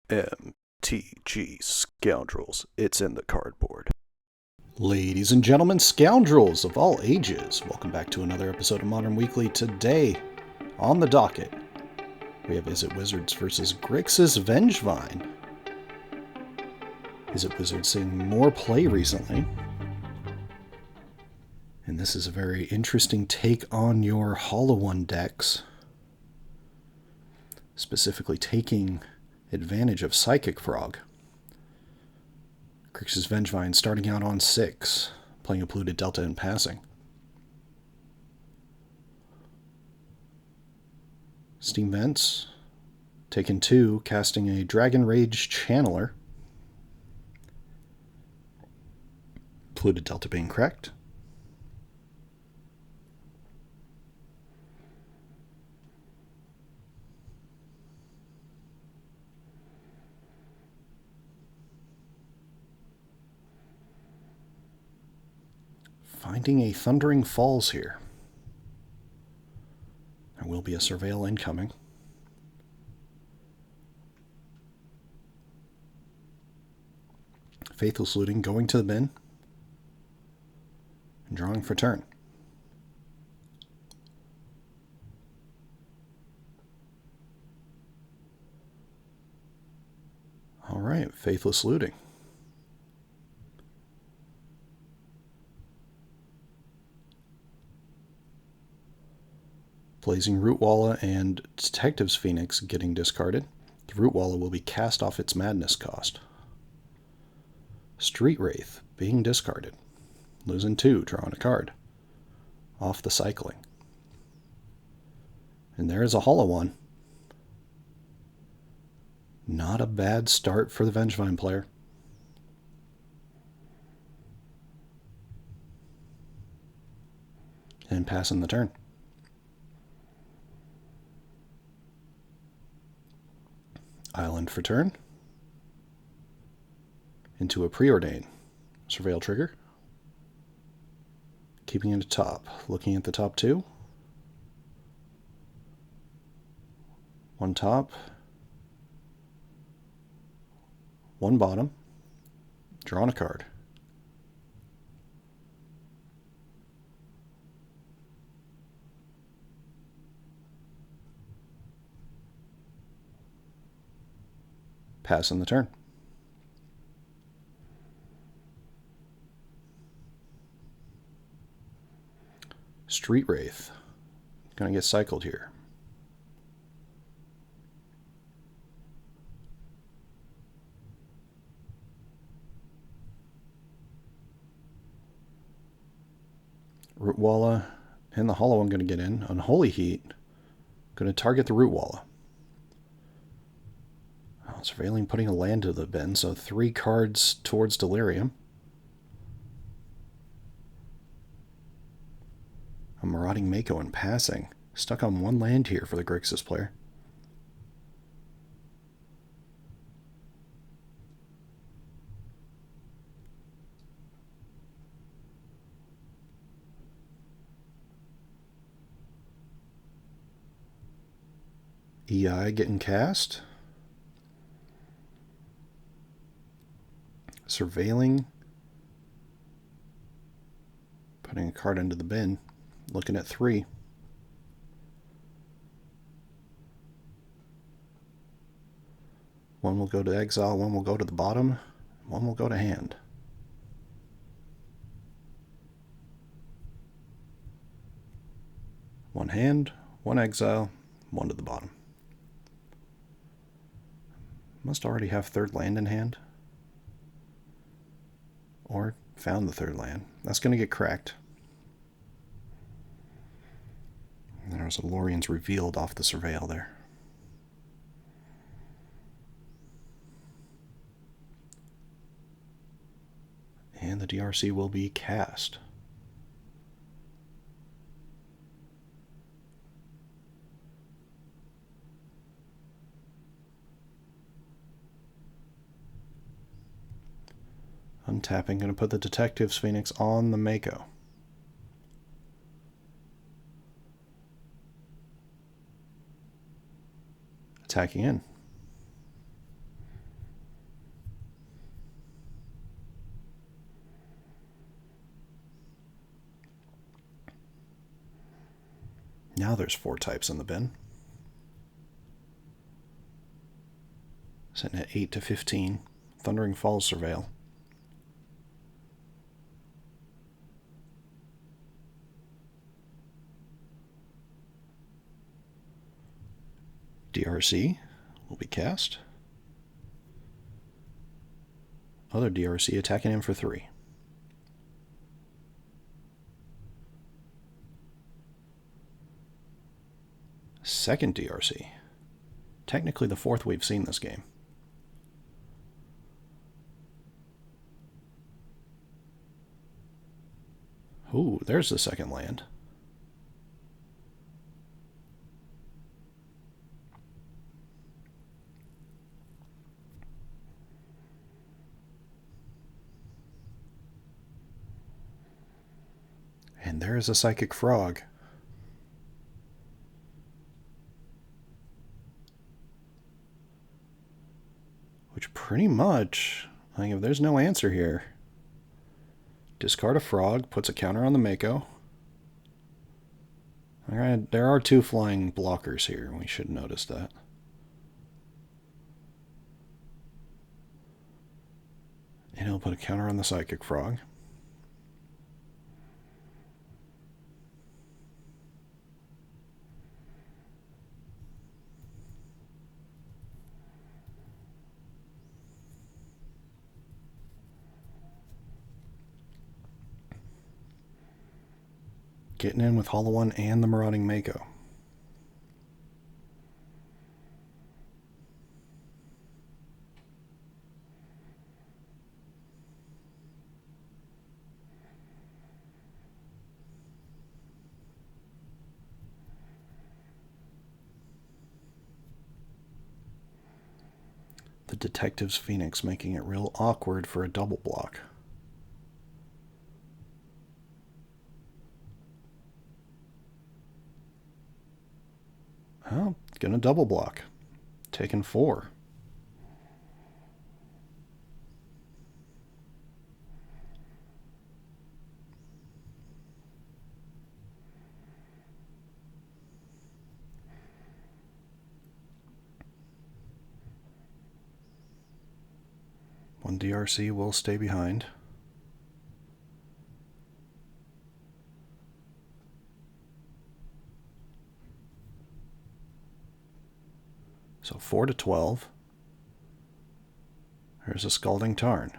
MTG Scoundrels, it's in the cardboard. Ladies and gentlemen, scoundrels of all ages, welcome back to another episode of Modern Weekly. Today, on the docket, we have Izzet Wizards versus Grixis Vengevine. Izzet Wizards seeing more play recently. And this is a very interesting take on your Hollow One decks. Specifically taking advantage of Psychic Frog. Grixis Vengevine starting out on 6, playing a polluted Delta and passing. Steam Vents, taking 2, casting a Dragon Rage Channeler. Polluted Delta being correct. Finding a Thundering Falls here. There will be a Surveil incoming. Faithless Looting going to the bin. And drawing for turn. Alright, Faithless Looting. Blazing Rootwalla and Detective's Phoenix getting discarded. The Rootwalla will be cast off its madness cost. Street Wraith being discarded. Losing 2, drawing a card. Off the cycling. And there is a Hollow One. Not a bad start for the Vengevine player. And passing the turn. Island for turn. Into a Preordain. Surveil trigger. Keeping it at top. Looking at the top 2. One top. One bottom. Drawing a card. Passing the turn. Street Wraith. Gonna get cycled here. Rootwalla and the Hollow One gonna get in. Unholy Heat. Gonna target the Rootwalla. Surveilling, putting a land to the bin, so 3 cards towards Delirium. A Marauding Mako and passing. Stuck on 1 land here for the Grixis player. EI getting cast. Surveilling, putting a card into the bin, looking at 3. One will go to exile, one will go to the bottom, one will go to hand. One hand, one exile, one to the bottom. Must already have 3rd land in hand. Or found the 3rd land. That's going to get cracked. And there's a Lorien's revealed off the Surveil there. And the DRC will be cast. Untapping, going to put the Detective's Phoenix on the Mako. Attacking in. Now there's 4 types in the bin. Sitting at 8 to 15. Thundering Falls Surveil. DRC will be cast. Other DRC attacking him for 3. Second DRC. Technically the 4th we've seen this game. Ooh, there's the second land. And there's a Psychic Frog. Which pretty much, I think if there's no answer here, discard a frog, puts a counter on the Mako. Alright, there are 2 flying blockers here. We should notice that. And he'll put a counter on the Psychic Frog. Getting in with Hollow One and the Marauding Mako. The Detective's Phoenix making it real awkward for a double block. Oh, gonna double block. Taking 4. One DRC will stay behind. So 4 to 12. There's a Scalding Tarn.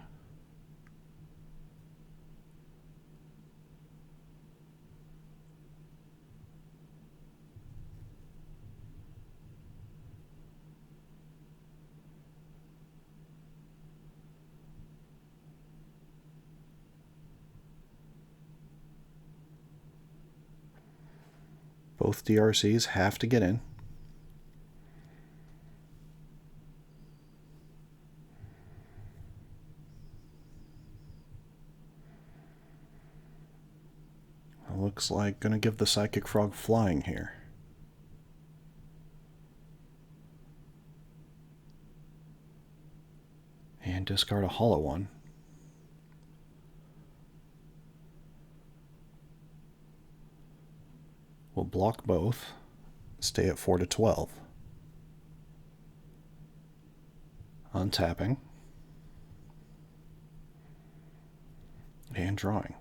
Both DRCs have to get in. Looks like gonna give the Psychic Frog flying here. And discard a Hollow One. We'll block both. Stay at 4 to 12. Untapping. And drawing.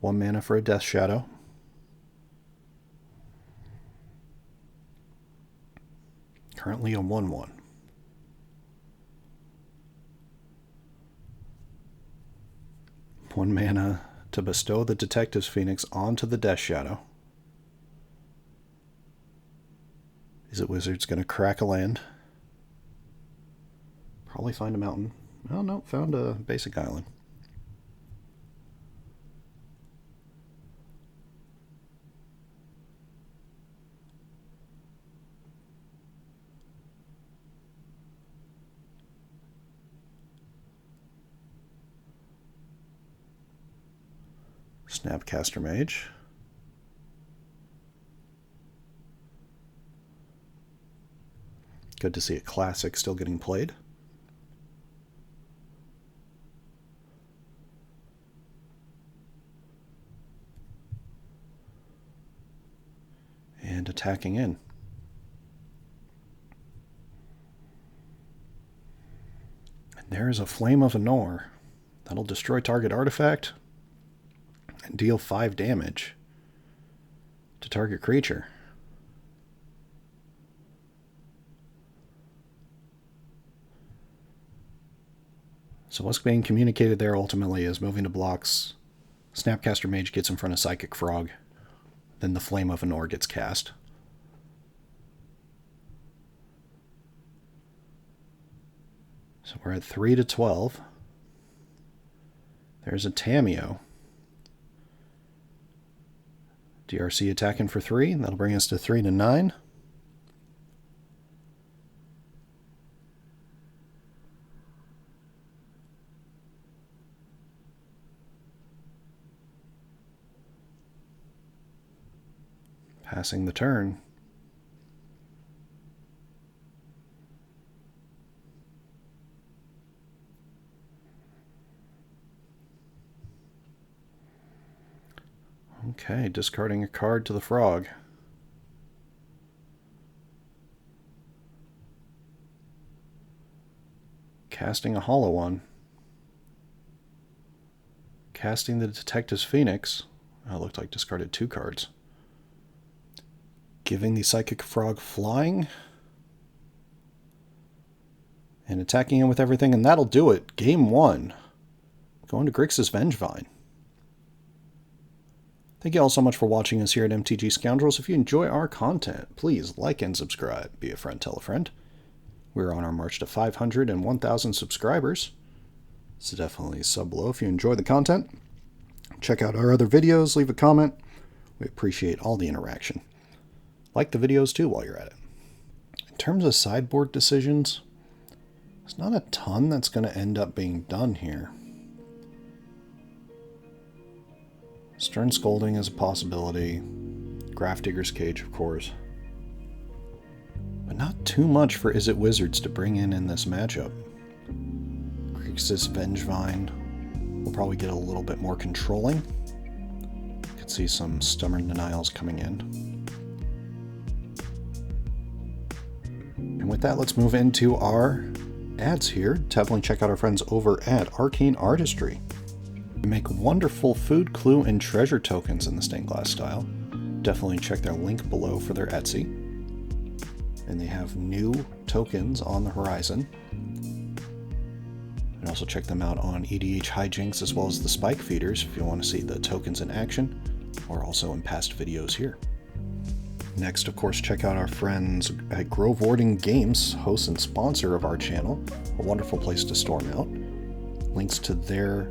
One mana for a Death Shadow. Currently a 1/1. One mana to bestow the Detective's Phoenix onto the Death Shadow. Izzet Wizards going to crack a land. Probably find a mountain. Oh no, found a basic island. Snapcaster Mage. Good to see a classic still getting played. And attacking in. And there's a Flame of Anor. That'll destroy target artifact and deal 5 damage to target creature. So what's being communicated there ultimately is moving to blocks. Snapcaster Mage gets in front of Psychic Frog. Then the Flame of Anor gets cast. So we're at 3 to 12. There's a Tamiyo. DRC attacking for 3. That'll bring us to 3 to 9. Passing the turn. Okay, discarding a card to the frog. Casting a hollow one. Casting the Detective's Phoenix. Oh, it looked like discarded 2 cards. Giving the Psychic Frog flying. And attacking him with everything, and that'll do it. Game 1. Going to Grixis Vengevine. Thank you all so much for watching us here at MTG Scoundrels. If you enjoy our content, please like and subscribe. Be a friend, tell a friend. We're on our march to 500 and 1,000 subscribers. So definitely sub below if you enjoy the content. Check out our other videos, leave a comment. We appreciate all the interaction. Like the videos too while you're at it. In terms of sideboard decisions, there's not a ton that's going to end up being done here. Stern Scolding is a possibility. Grafdigger's Cage, of course. But not too much for Izzet Wizards to bring in this matchup. Grixis Vengevine will probably get a little bit more controlling. Could see some Stubborn Denials coming in. And with that, let's move into our ads here. Definitely check out our friends over at Arcane Artistry. They make wonderful food, clue, and treasure tokens in the stained glass style. Definitely check their link below for their Etsy. And they have new tokens on the horizon. And also check them out on EDH Hijinks as well as the Spike Feeders if you want to see the tokens in action, or also in past videos here. Next, of course, check out our friends at Warden Games, host and sponsor of our channel. A wonderful place to store mount. Links to their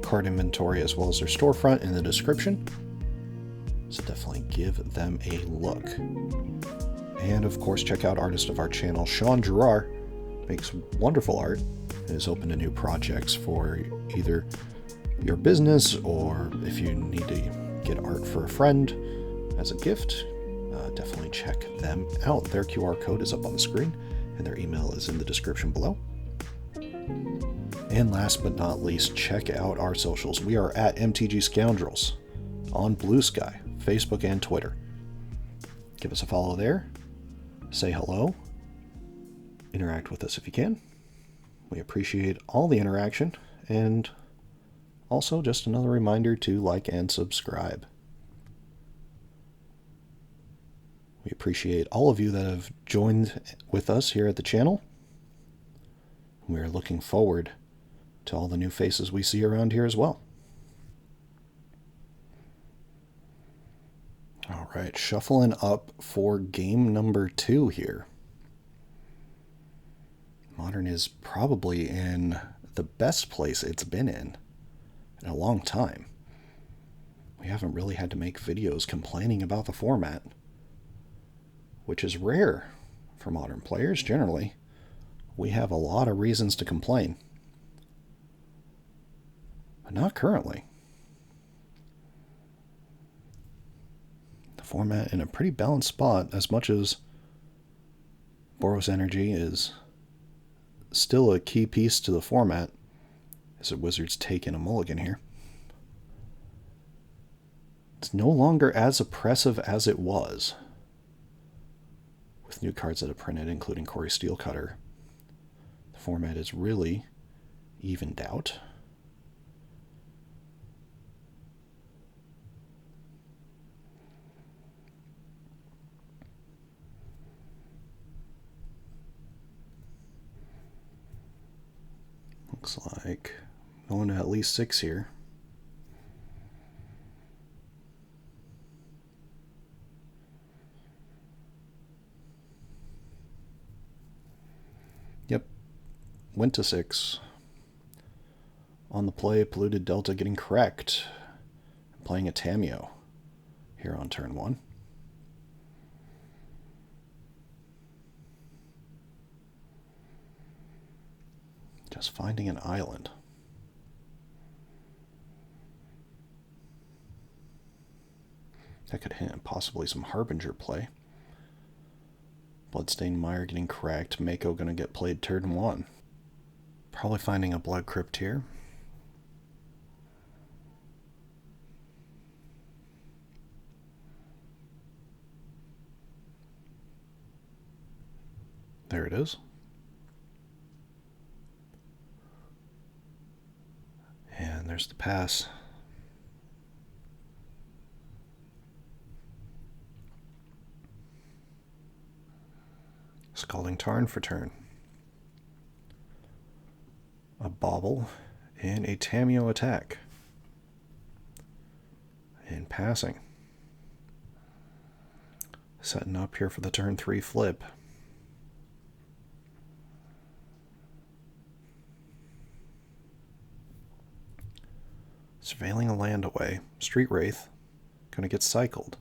card inventory as well as their storefront in the description. So definitely give them a look. And of course, check out artist of our channel, Sean Gerard. Makes wonderful art and is open to new projects for either your business or if you need to get art for a friend as a gift. Definitely check them out. Their QR code is up on the screen and their email is in the description below. And last but not least, check out our socials. We are at MTG Scoundrels on Blue Sky, Facebook, and Twitter. Give us a follow there. Say hello. Interact with us if you can. We appreciate all the interaction. And also just another reminder to like and subscribe. We appreciate all of you that have joined with us here at the channel. We are looking forward to all the new faces we see around here as well. All right, shuffling up for game number 2 here. Modern is probably in the best place it's been in a long time. We haven't really had to make videos complaining about the format, which is rare for Modern players generally. We have a lot of reasons to complain, but not currently. The format in a pretty balanced spot, as much as Boros Energy is still a key piece to the format. Izzet Wizards taking a mulligan here. It's no longer as oppressive as it was, with new cards that have printed, including Corey Steelcutter. The format is really evened out. Looks like going to at least 6 here. Yep, went to 6. On the play, Polluted Delta getting cracked. Playing a Tamiyo here on turn 1. Just finding an island. That could hint at possibly some Harbinger play. Bloodstained Mire getting cracked. Mako going to get played turn 1. Probably finding a Blood Crypt here. There it is. And there's the pass. Scalding Tarn for turn. A Bauble and a Tamiyo attack. And passing. Setting up here for the turn 3 flip. Surveilling a land away. Street Wraith. Gonna get cycled.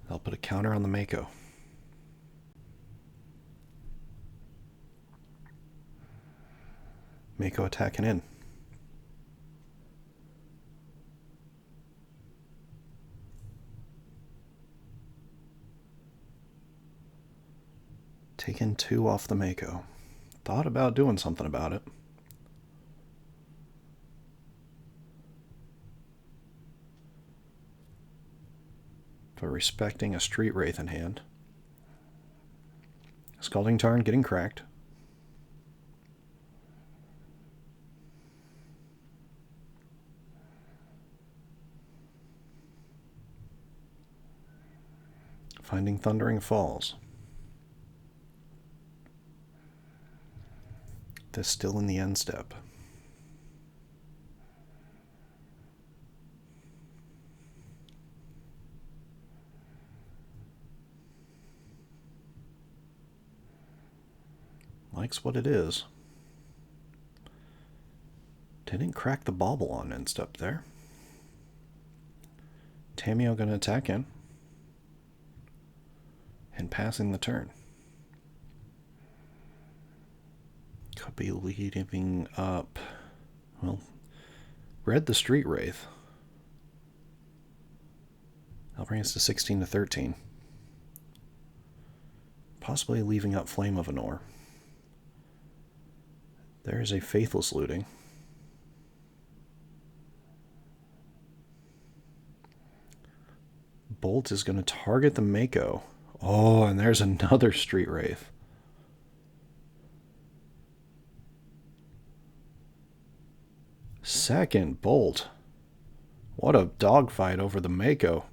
They'll put a counter on the Mako. Mako attacking in. Taking 2 off the Mako. Thought about doing something about it. But respecting a Street Wraith in hand. Scalding Tarn getting cracked. Finding Thundering Falls. This still in the end step. Likes what it is. Didn't crack the Bauble on end step there. Tamiyo gonna attack in. And passing the turn. Could be leading up. Well, read the Street Wraith. That'll bring us to 16 to 13. Possibly leaving up Flame of Anor. There is a Faithless Looting. Bolt is going to target the Mako. Oh, and there's another Street Wraith. Second Bolt. What a dogfight over the Mako.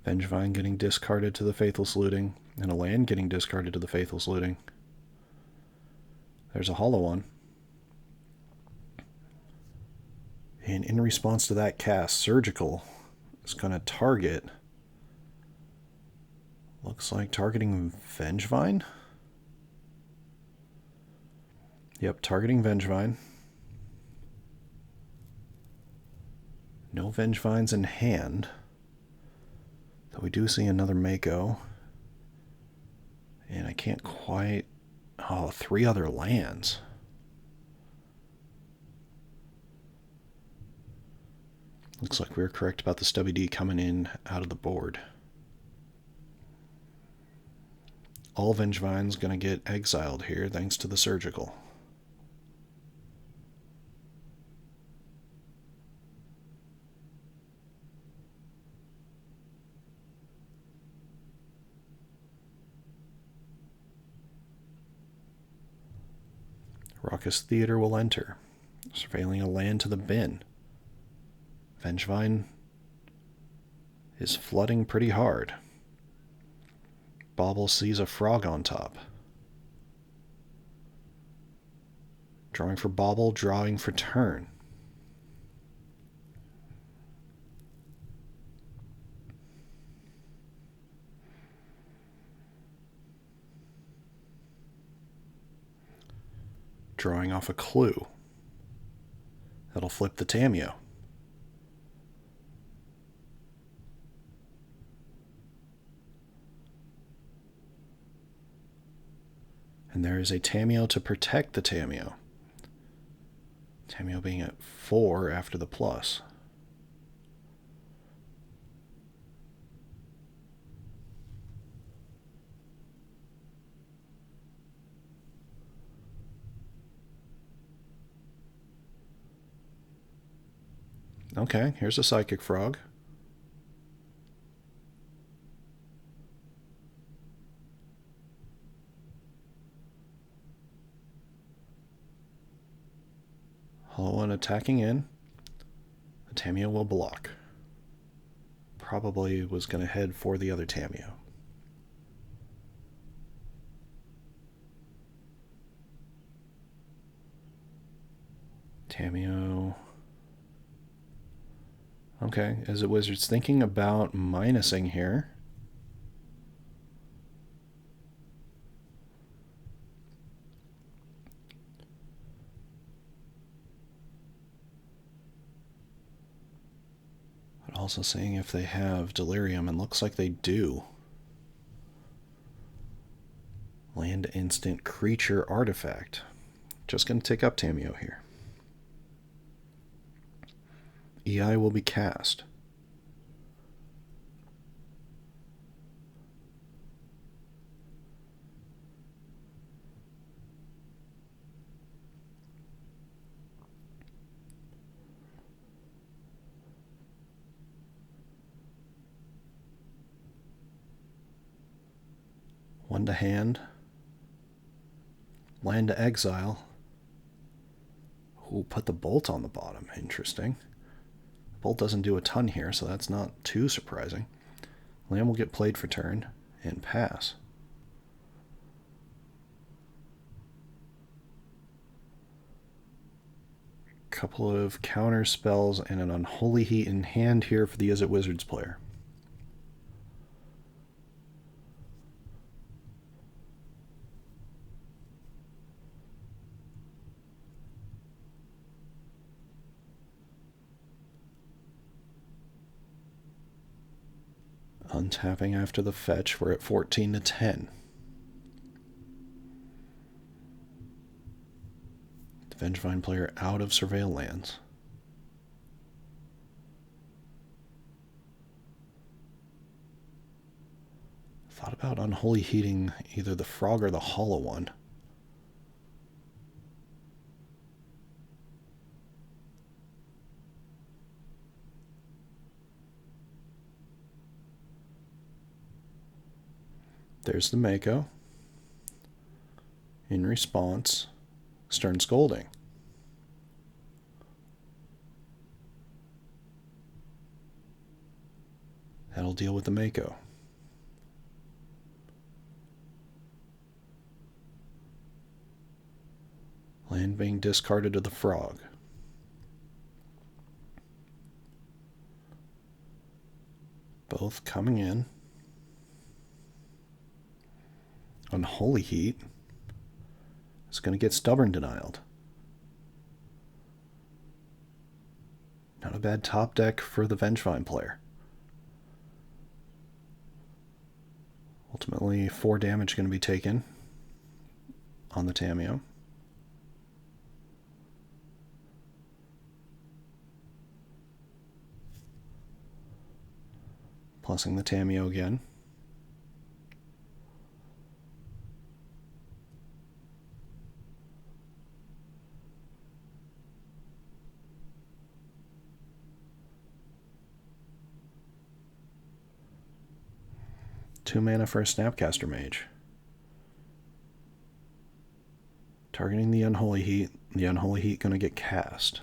Vengevine getting discarded to the Faithless Looting, and a land getting discarded to the Faithless Looting. There's a hollow one. And in response to that cast, Surgical is going to target. Looks like targeting Vengevine. Yep, targeting Vengevine. No Vengevines in hand. Though we do see another Mako. And I can't quite... Oh, 3 other lands. Looks like we were correct about the stubby D coming in out of the board. All Vengevine's going to get exiled here thanks to the surgical. Raucous Theater will enter, surveilling a land to the bin. Vengevine is flooding pretty hard. Bauble sees a frog on top. Drawing for Bauble, drawing for turn. Drawing off a clue. That'll flip the tamiyo. And there is a tamiyo to protect the tamiyo. Tamiyo being at 4 after the plus. Okay, here's a psychic frog. Hollow one attacking in. The tamiyo will block. Probably was going to head for the other tamiyo. Tamiyo. Okay, Izzet Wizards thinking about minusing here. But also seeing if they have Delirium, and looks like they do. Land instant creature artifact. Just going to take up tamiyo here. EI will be cast. One to hand. Land to exile. Ooh, put the bolt on the bottom. Interesting. Bolt doesn't do a ton here, so that's not too surprising. Land will get played for turn and pass. Couple of counter spells and an Unholy Heat in hand here for the Izzet Wizards player. Untapping after the fetch, we're at 14 to 10. The Vengevine player out of Surveil lands. Thought about Unholy Heating either the frog or the hollow one. There's the Mako. In response, Stern Scolding. That'll deal with the Mako. Land being discarded to the frog. Both coming in. Unholy Heat is going to get Stubborn Denialed. Not a bad top deck for the Vengevine player. Ultimately, 4 damage going to be taken on the tamiyo. Plusing the tamiyo again. Two mana for a Snapcaster Mage. Targeting the Unholy Heat. The Unholy Heat going to get cast.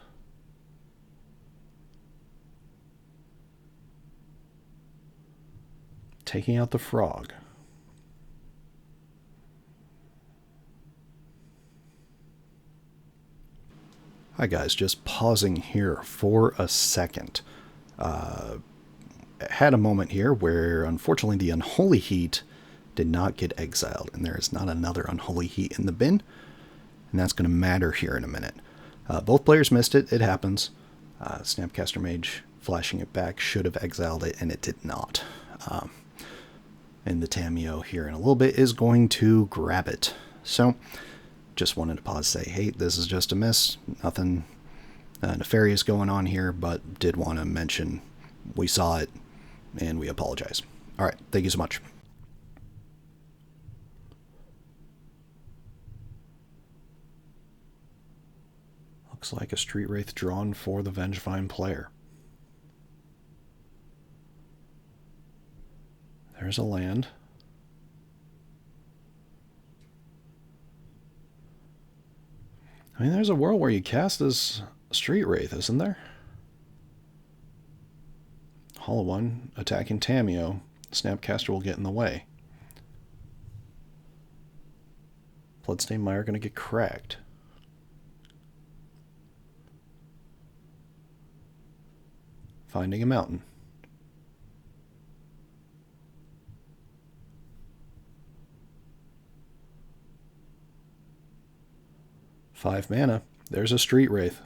Taking out the frog. Hi guys, just pausing here for a second. Had a moment here where unfortunately the Unholy Heat did not get exiled, and there is not another Unholy Heat in the bin, and that's going to matter here in a minute. Both players missed it. It happens. Snapcaster Mage flashing it back should have exiled it, and it did not. And the tamiyo here in a little bit is going to grab it. So just wanted to pause, say, hey, this is just a miss. Nothing nefarious going on here, but did want to mention we saw it and we apologize. All right, thank you so much. Looks like a Street Wraith drawn for the Vengevine player. There's a land. I mean, there's a world where you cast as Street Wraith, isn't there? Hollow one attacking tamiyo. Snapcaster will get in the way. Bloodstained Mire going to get cracked. Finding a mountain. Five mana. There's a Street Wraith.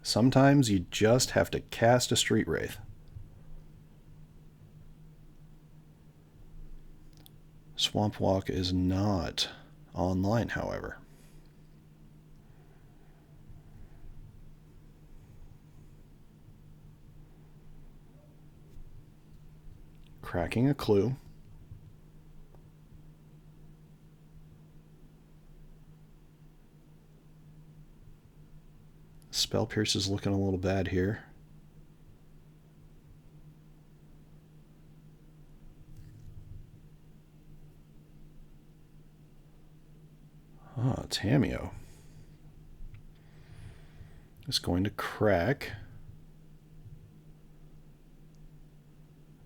Sometimes you just have to cast a Street Wraith. Swamp Walk is not online, however. Cracking a clue. Spell Pierce is looking a little bad here. Ah, tamiyo is going to crack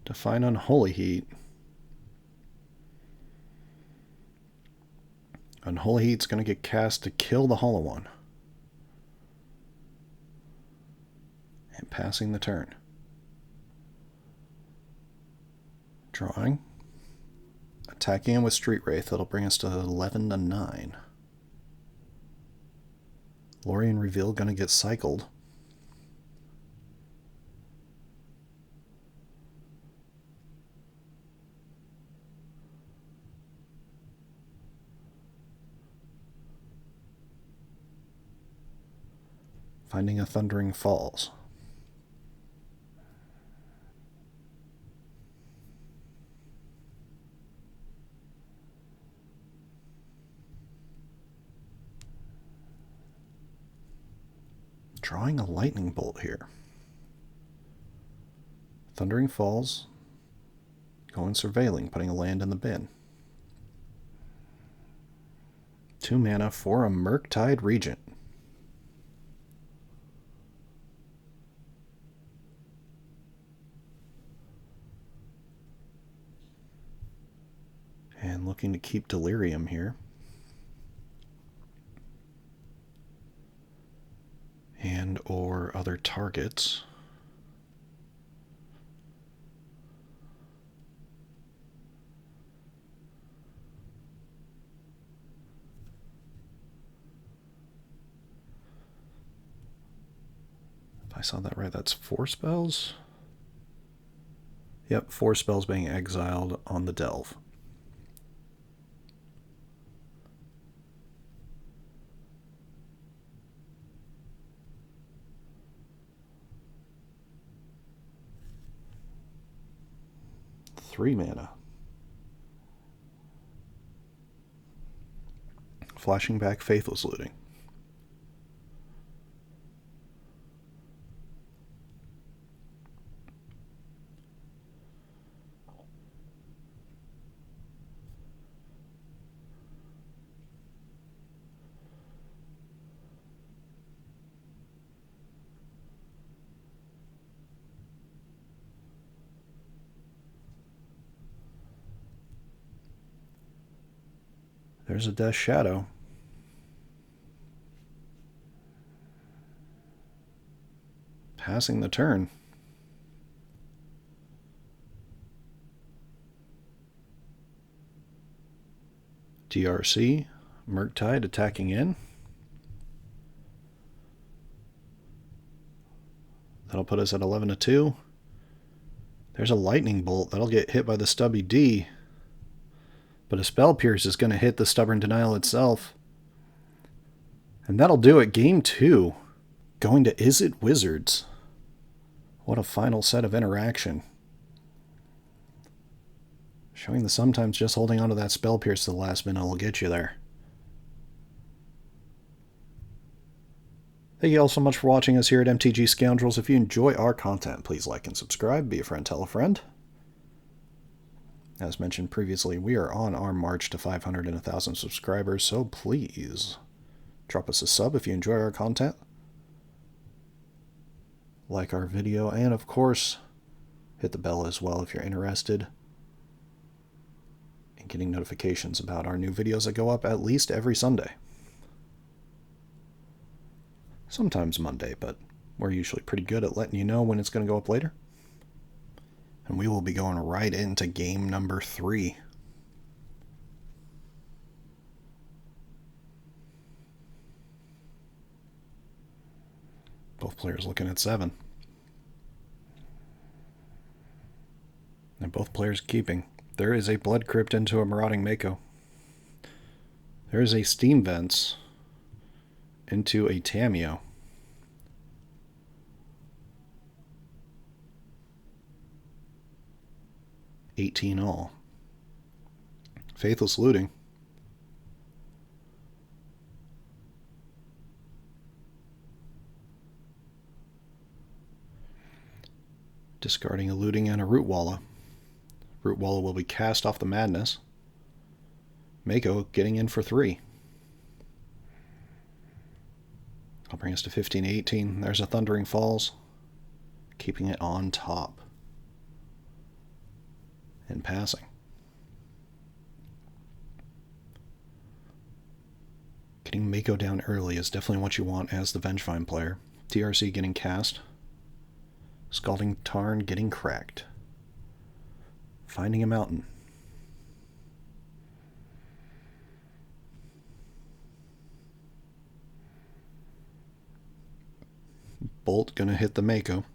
to find Unholy Heat. Unholy Heat's going to get cast to kill the Hollow One. And passing the turn. Drawing. Attacking him with Street Wraith. That'll bring us to 11-9. Lorien Reveal going to get cycled. Finding a Thundering Falls. Drawing a Lightning Bolt here. Thundering Falls. Going Surveilling, putting a land in the bin. 2 mana for a Murktide Regent. And looking to keep Delirium here. And or other targets. If I saw that right, that's 4 spells? Yep, 4 spells being exiled on the Delve. 3 mana. Flashing back Faithless Looting. There's a Death Shadow. Passing the turn. DRC, Murktide attacking in. That'll put us at 11-2. There's a Lightning Bolt. That'll get hit by the Stubby D. But a Spell Pierce is going to hit the Stubborn Denial itself. And that'll do it. Game 2. Going to Izzet Wizards. What a final set of interaction. Showing that sometimes just holding onto that Spell Pierce to the last minute will get you there. Thank you all so much for watching us here at MTG Scoundrels. If you enjoy our content, please like and subscribe. Be a friend, tell a friend. As mentioned previously, we are on our march to 500 and 1,000 subscribers, so please drop us a sub if you enjoy our content. Like our video, and of course, hit the bell as well if you're interested in getting notifications about our new videos that go up at least every Sunday. Sometimes Monday, but we're usually pretty good at letting you know when it's going to go up later. And we will be going right into game number 3. Both players looking at 7. And both players keeping. There is a Blood Crypt into a Marauding Mako. There is a Steam Vents into a Tamiyo. $18 all. Faithless Looting. Discarding a Looting and a Rootwalla. Rootwalla will be cast off the Madness. Mako getting in for 3. I'll bring us to 15-18. There's a Thundering Falls. Keeping it on top. And passing. Getting Mako down early is definitely what you want as the Vengevine player. DRC getting cast. Scalding Tarn getting cracked. Finding a Mountain. Bolt gonna hit the Mako.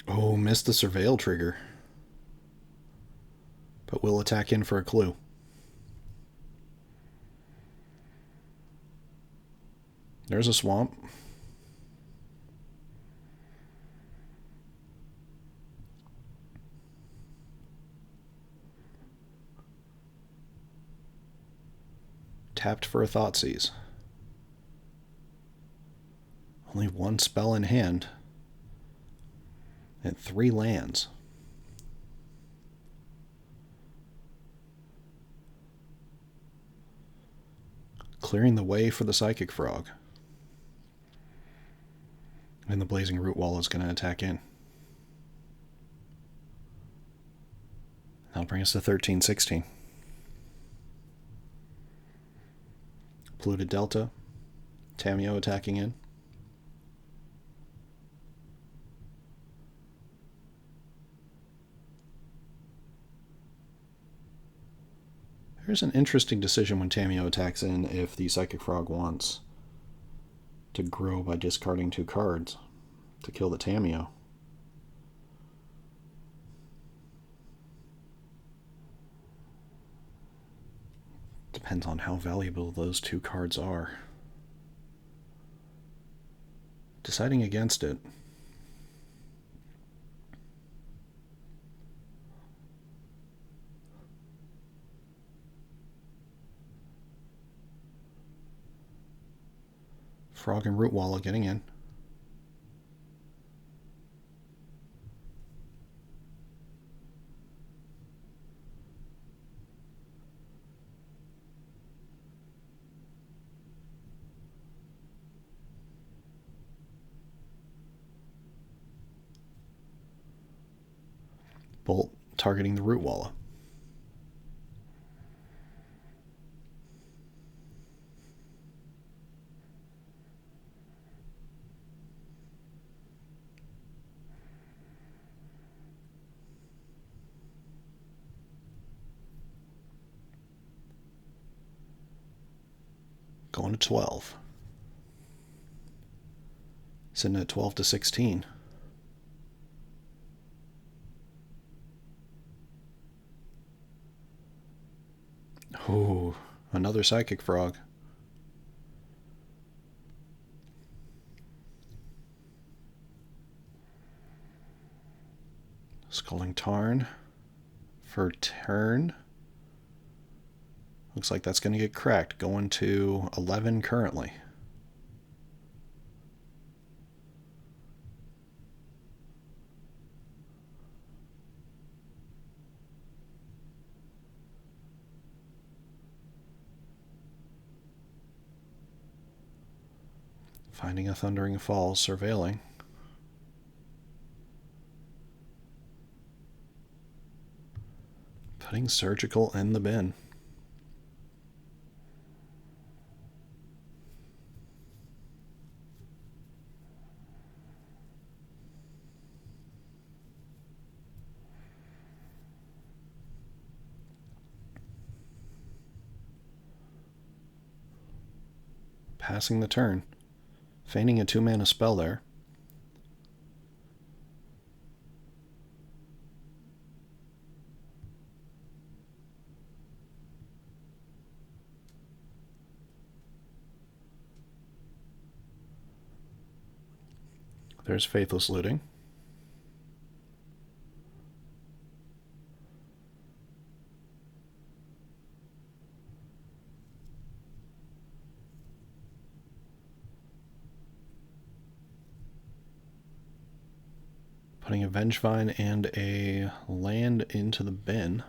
Oh, missed the Surveil trigger. But we'll attack in for a clue. There's a Swamp. Tapped for a Thoughtseize. Only one spell in hand. And 3 lands. Clearing the way for the Psychic Frog. And the Blazing Rootwalla is going to attack in. That'll bring us to 13-16. Polluted Delta. Tamiyo attacking in. Here's an interesting decision when Tamiyo attacks in if the Psychic Frog wants to grow by discarding 2 cards to kill the Tamiyo. Depends on how valuable those 2 cards are. Deciding against it. Frog and Rootwalla getting in. Bolt targeting the Rootwalla. Going to 12. Sitting at 12 to 16. Oh, another Psychic Frog. Scalding Tarn for turn. Looks like that's going to get cracked. Going to 11 currently. Finding a Thundering Falls, surveilling. Putting Surgical in the bin. Passing the turn. Feigning a 2-mana spell there. There's Faithless Looting. Putting a Vengevine and a land into the bin.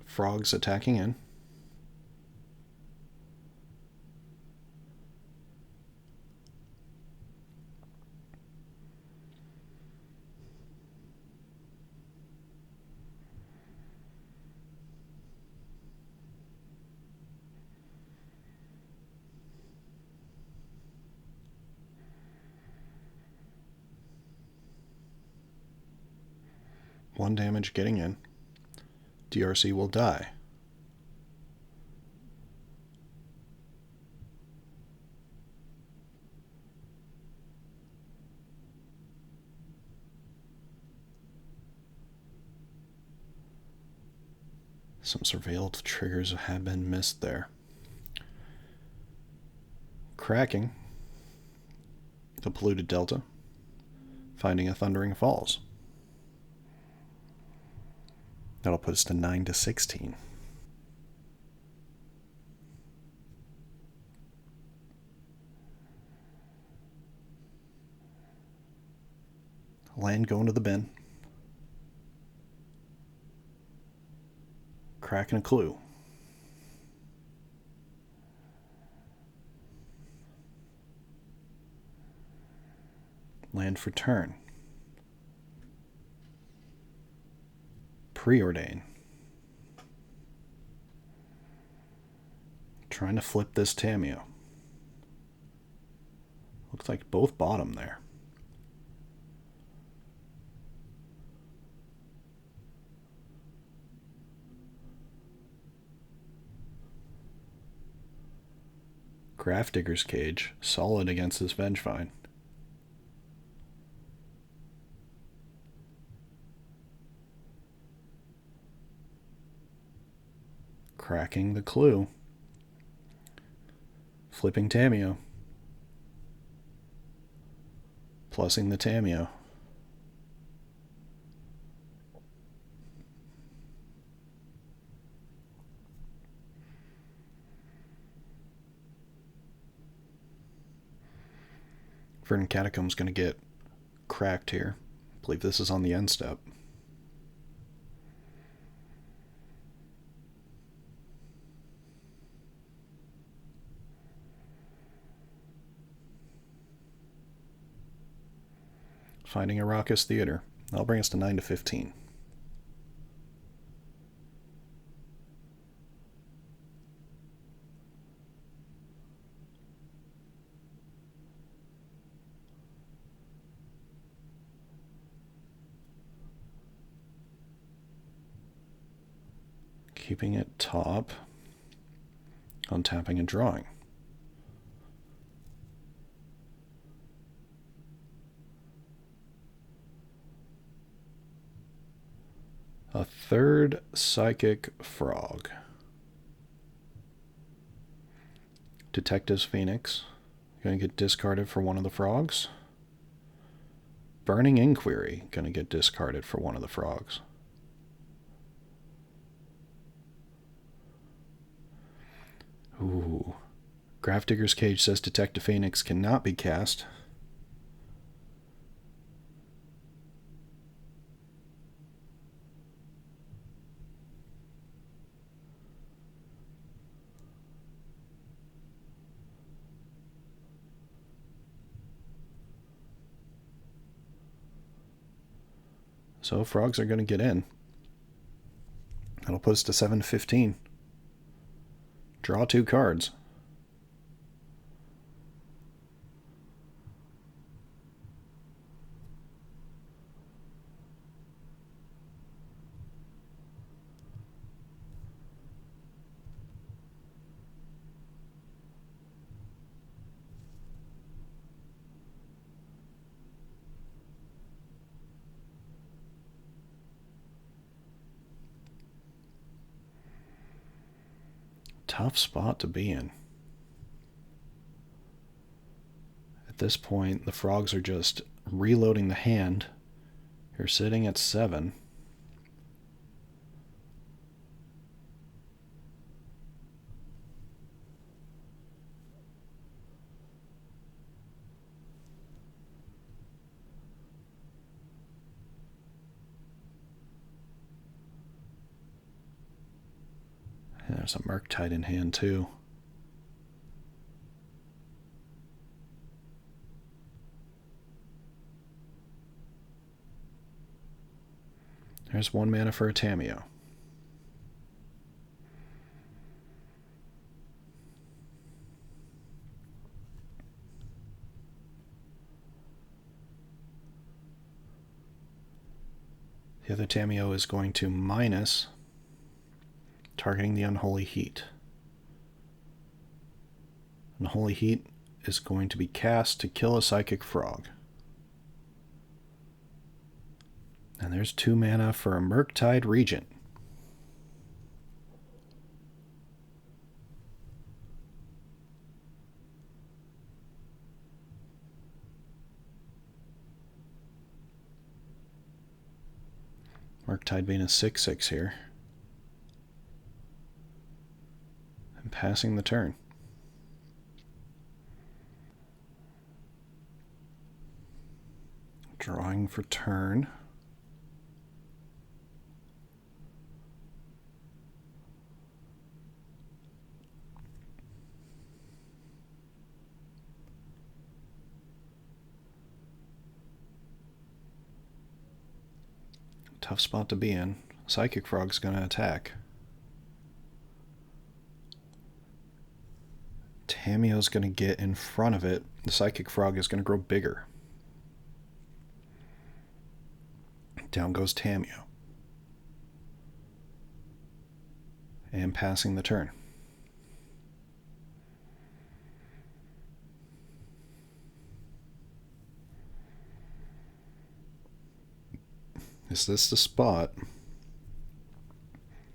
Frogs attacking in. One damage getting in. DRC will die. Some surveilled triggers have been missed there. Cracking the Polluted Delta. Finding a Thundering Falls. That'll put us to 9 to 16. Land going to the bin. Cracking a clue. Land for turn. Preordain. Trying to flip this Tamiyo. Looks like both bottom there. Grafdigger's Cage, solid against this Vengevine. Cracking the clue. Flipping Tamiyo. Plussing the tamiyo. Verdant Catacomb's going to get cracked here. I believe this is on the end step. Finding a raucous theater. That'll bring us to 9 to 15. Keeping it top, untapping and drawing. A third Psychic Frog. Detective's Phoenix. Going to get discarded for one of the frogs. Burning Inquiry. Going to get discarded for one of the frogs. Ooh. Grafdigger's Cage says Detective Phoenix cannot be cast. So frogs are going to get in. That'll put us to 7-15. Draw 2 cards. Tough spot to be in. At this point, the frogs are just reloading the hand. You're sitting at 7. There's a Murktide in hand, too. There's 1 mana for a tamiyo. The other tamiyo is going to minus, targeting the Unholy Heat. Unholy Heat is going to be cast to kill a Psychic Frog. And there's 2 mana for a Murktide Regent. Murktide being a 6/6 here. And passing the turn. Drawing for turn. Tough spot to be in. Psychic Frog's going to attack. Tamiyo's going to get in front of it. The Psychic Frog is going to grow bigger. Down goes Tamiyo. And passing the turn. Is this the spot?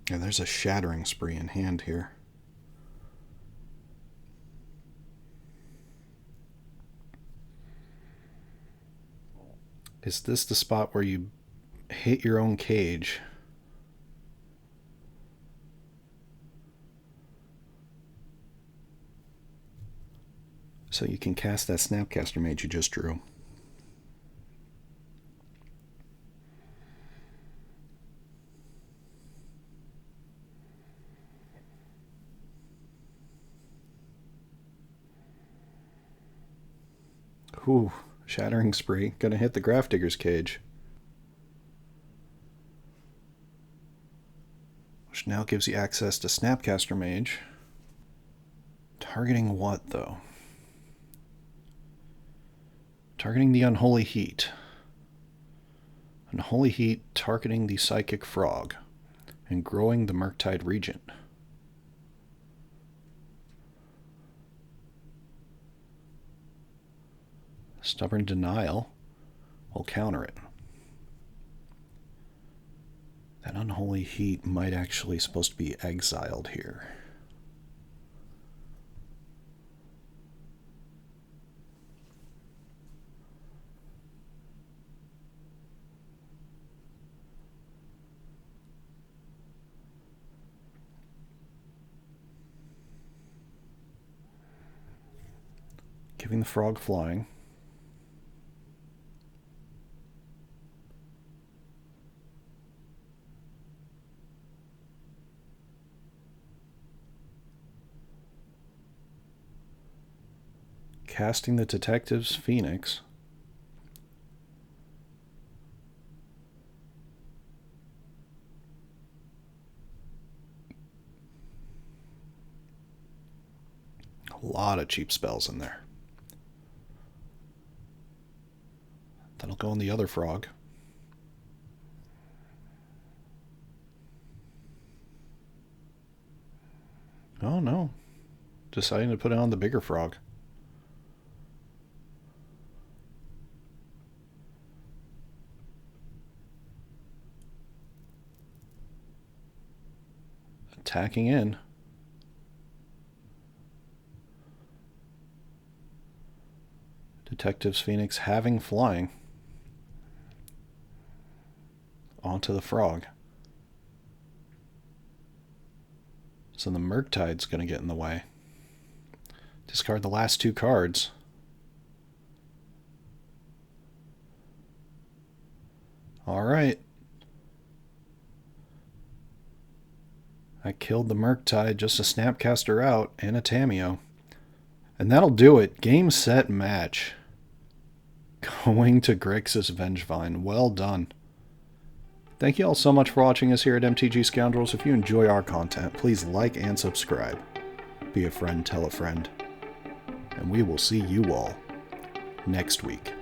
And there's a Shattering Spree in hand here. Is this the spot where you hit your own cage? So you can cast that Snapcaster Mage you just drew. Ooh, Shattering Spree. Gonna hit the Grafdigger's cage. Which now gives you access to Snapcaster Mage. Targeting what, though? Targeting the Unholy Heat. Unholy Heat targeting the Psychic Frog. And growing the Murktide Regent. Stubborn Denial will counter it. That Unholy Heat might actually supposed to be exiled here. Giving the frog flying. Casting the Detective's Phoenix. A lot of cheap spells in there. That'll go on the other frog. Oh no. Deciding to put it on the bigger frog. Attacking in. Detective's Phoenix having flying onto the frog. So the Murktide's going to get in the way. Discard the last two cards. Alright. I killed the Murktide just to Snapcaster out and a tamiyo. And that'll do it. Game, set, match. Going to Grixis Vengevine. Well done. Thank you all so much for watching us here at MTG Scoundrels. If you enjoy our content, please like and subscribe. Be a friend, tell a friend. And we will see you all next week.